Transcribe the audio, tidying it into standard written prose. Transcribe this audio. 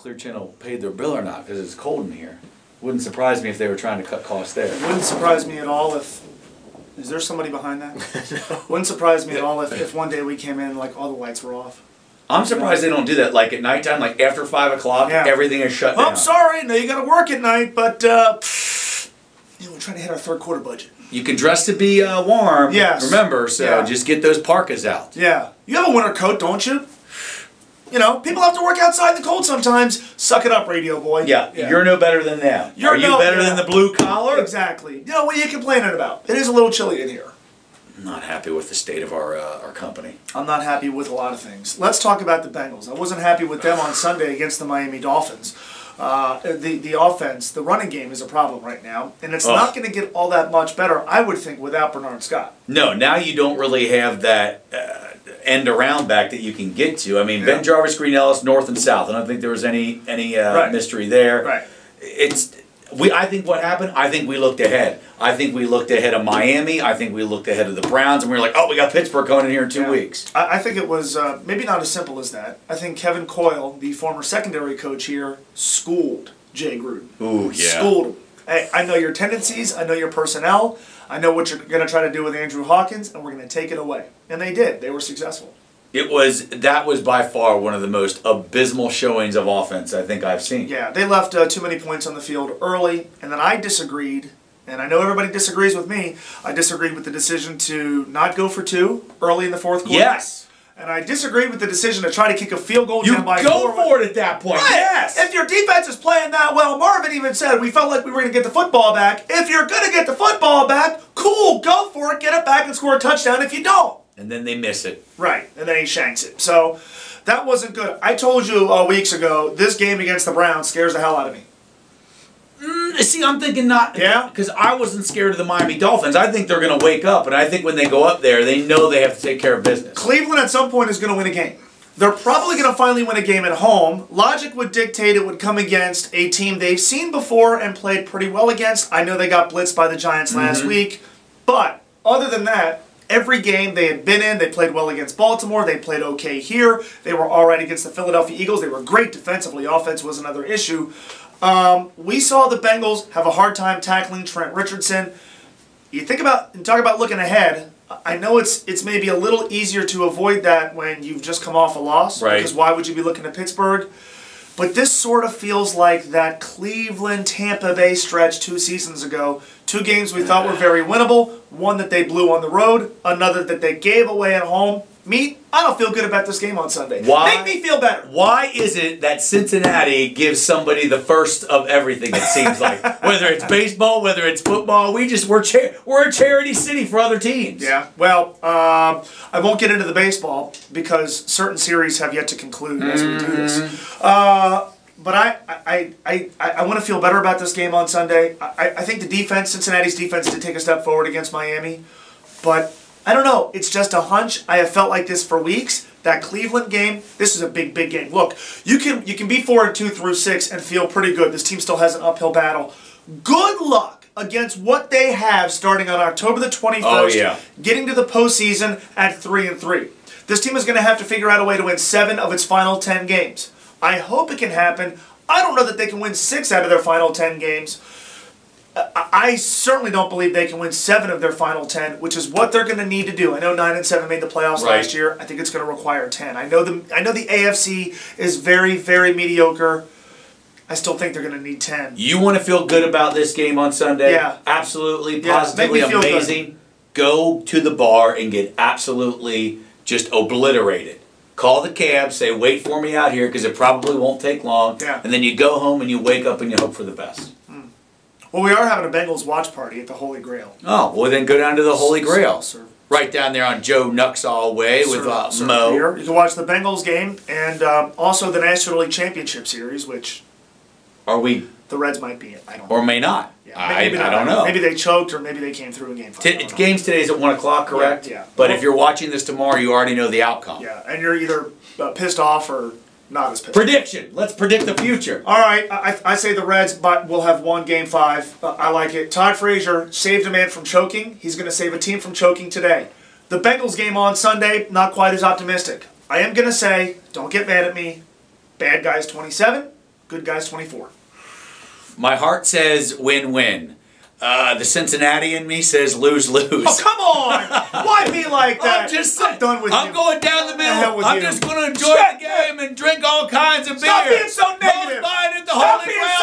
Clear Channel paid their bill or not, because it's cold in here. Wouldn't surprise me if they were trying to cut costs there. Wouldn't surprise me at all if... Is there somebody behind that? No. Wouldn't surprise me at all if one day we came in like all the lights were off. I'm surprised they don't do that. Like at nighttime, like after 5 o'clock, everything is shut down. I'm sorry, no, you got to work at night, but we're trying to hit our third quarter budget. You can dress to be warm. Yes. Remember, so just get those parkas out. Yeah. You have a winter coat, don't you? You know, people have to work outside in the cold sometimes. Suck it up, radio boy. Yeah, you're no better than them. Are you better than the blue collar? Exactly. You know, what are you complaining about? It is a little chilly in here. I'm not happy with the state of our company. I'm not happy with a lot of things. Let's talk about the Bengals. I wasn't happy with them on Sunday against the Miami Dolphins. The offense, the running game is a problem right now, and it's not going to get all that much better, I would think, without Bernard Scott. No, now you don't really have that end around back that you can get to. I mean, Ben Jarvis, Green Ellis, north and south. I don't think there was any mystery there. Right. I think what happened, I think we looked ahead. I think we looked ahead of Miami. I think we looked ahead of the Browns, and we were like, oh, we got Pittsburgh coming in here in 2 weeks. I think it was maybe not as simple as that. I think Kevin Coyle, the former secondary coach here, schooled Jay Gruden. Ooh, yeah. Schooled him. Hey, I know your tendencies. I know your personnel. I know what you're going to try to do with Andrew Hawkins, and we're going to take it away. And they did. They were successful. That was by far one of the most abysmal showings of offense I think I've seen. Yeah, they left too many points on the field early, and then I disagreed, and I know everybody disagrees with me. I disagreed with the decision to not go for 2 early in the fourth quarter. Yes. And I disagreed with the decision to try to kick a field goal down by 4. You go for it at that point. Right. Yes. If your defense is playing that well, Marvin even said we felt like we were going to get the football back. If you're going to get the football back, cool, go for it, get it back and score a touchdown if you don't. And then they miss it. Right, and then he shanks it. So that wasn't good. I told you weeks ago, this game against the Browns scares the hell out of me. See, I'm thinking not. Yeah? Because I wasn't scared of the Miami Dolphins. I think they're going to wake up, and I think when they go up there, they know they have to take care of business. Cleveland at some point is going to win a game. They're probably going to finally win a game at home. Logic would dictate it would come against a team they've seen before and played pretty well against. I know they got blitzed by the Giants last week. But other than that, every game they had been in, they played well against Baltimore. They played okay here. They were all right against the Philadelphia Eagles. They were great defensively. Offense was another issue. We saw the Bengals have a hard time tackling Trent Richardson. You talk about looking ahead. I know it's maybe a little easier to avoid that when you've just come off a loss. Right. Because why would you be looking at Pittsburgh? But this sort of feels like that Cleveland-Tampa Bay stretch 2 seasons ago. 2 games we thought were very winnable. One that they blew on the road. Another that they gave away at home. I don't feel good about this game on Sunday. Why? Make me feel better. Why is it that Cincinnati gives somebody the first of everything, it seems like? Whether it's baseball, whether it's football, we're a charity city for other teams. Yeah, well, I won't get into the baseball because certain series have yet to conclude as we do this. But I want to feel better about this game on Sunday. I think Cincinnati's defense did take a step forward against Miami. But I don't know. It's just a hunch. I have felt like this for weeks. That Cleveland game, this is a big, big game. Look, you can be 4-2 through 6 and feel pretty good. This team still has an uphill battle. Good luck against what they have starting on October the 21st, getting to the postseason at 3-3. This team is going to have to figure out a way to win 7 of its final 10 games. I hope it can happen. I don't know that they can win 6 out of their final 10 games. I certainly don't believe they can win 7 of their final 10, which is what they're going to need to do. I know 9-7 made the playoffs last year. I think it's going to require 10. I know the AFC is very, very mediocre. I still think they're going to need 10. You want to feel good about this game on Sunday? Yeah. Absolutely, positively amazing. Go to the bar and get absolutely just obliterated. Call the cab, say, wait for me out here because it probably won't take long. Yeah. And then you go home and you wake up and you hope for the best. Well, we are having a Bengals watch party at the Holy Grail. Oh, well then go down to the Holy Grail. Right down there on Joe Nuxall Way with Mo. Beer. You can watch the Bengals game and also the National League Championship Series, which the Reds might be in. I don't know. Or may not. Yeah, I don't know. Maybe they choked or maybe they came through in Game 5. Games today's at 1 o'clock, correct? Yeah. But if you're watching this tomorrow, you already know the outcome. Yeah, and you're either pissed off or not as pissed. Prediction. Let's predict the future. All right. I say the Reds will have won Game 5. I like it. Todd Frazier saved a man from choking. He's going to save a team from choking today. The Bengals game on Sunday, not quite as optimistic. I am going to say, don't get mad at me, bad guys 27, Good Guys 24. My heart says win-win. The Cincinnati in me says lose-lose. Oh, come on! Why be like that? I'm done with you. I'm going down the middle. I'm just going to enjoy the game and drink all kinds of beer. Stop being so negative. Most mine at the Stop Holy being Grail